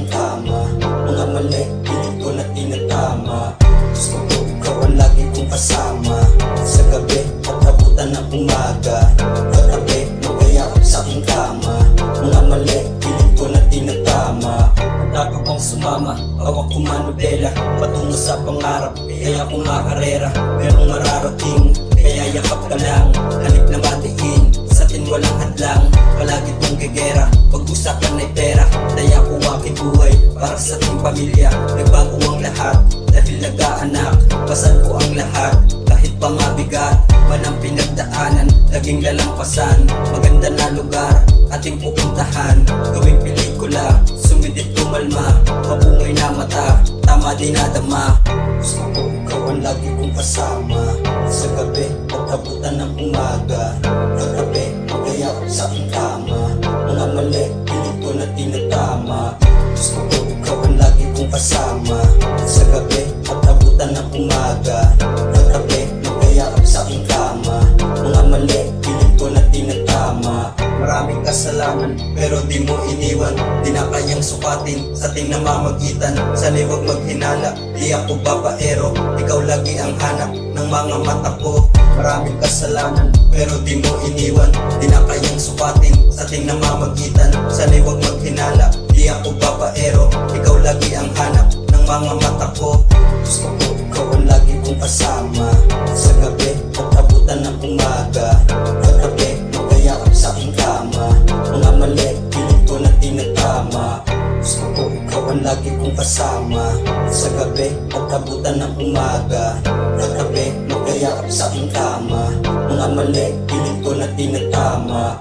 aking kama. Mga mali, pilit ko na tinatama. Gusto ko ikaw ang lagi kong kasama. Sa gabi at abutan ng umaga, katabi, magaya ako sa aking kama. Mga mali, pilit ko na tinatama. Handa ka bang sumama? Hawak ko manubela patungo sa pangarap, kaya kung makarera merong mararating. Kaya yakap ka lang, halik na matiin. Sa atin walang hadlang, palagi tong gegera. Pag-usapan ay pera, daya ko aking buhay para sa ating pamilya. Nagbago ang lahat dahil nag-aanak. Pasan ko ang lahat kahit pa mabigat. Walang pinagdaanan, laging lalampasan. Maganda na lugar ating pupuntahan. Gawing pelikula, sumidit tumalma. Mabungay na mata, tama din nadama. Gusto ko ikaw ang lagi kong kasama. Sa gabi at abutan ng umaga, katabi, magaya ako sa aking kama. Mga mali, pilit ko na tinatama. Gusto ko ikaw ang lagi kong kasama. Sa gabi at abutan ng umaga, katabi, magaya ako sa aking kama. Mga mali, pilit ko na tinatama. Maraming kasalanan pero di mo iniwan. Di na kayang sukatin sa ating namamagitan. Sana'y huwag maghinala, di ako babaero. Ikaw lagi ang hanap ng mga mata ko. Maraming kasalanan pero di mo iniwan. Di na kayang sukatin sa ating namamagitan. Sana'y huwag maghinala, di ako babaero. Ikaw lagi ang hanap ng mga mata ko. Gusto ko ikaw ang lagi kong kasama. Sa gabi at abutan ng umaga, katabi, magaya ako sa aking kama. Mga mali, pilit ko na tinatama. Gusto ko ikaw ang lagi kong kasama. Sa gabi at abutan ng umaga, katabi, magaya ako sa aking kama. Mga mali, pilit ko na tinatama.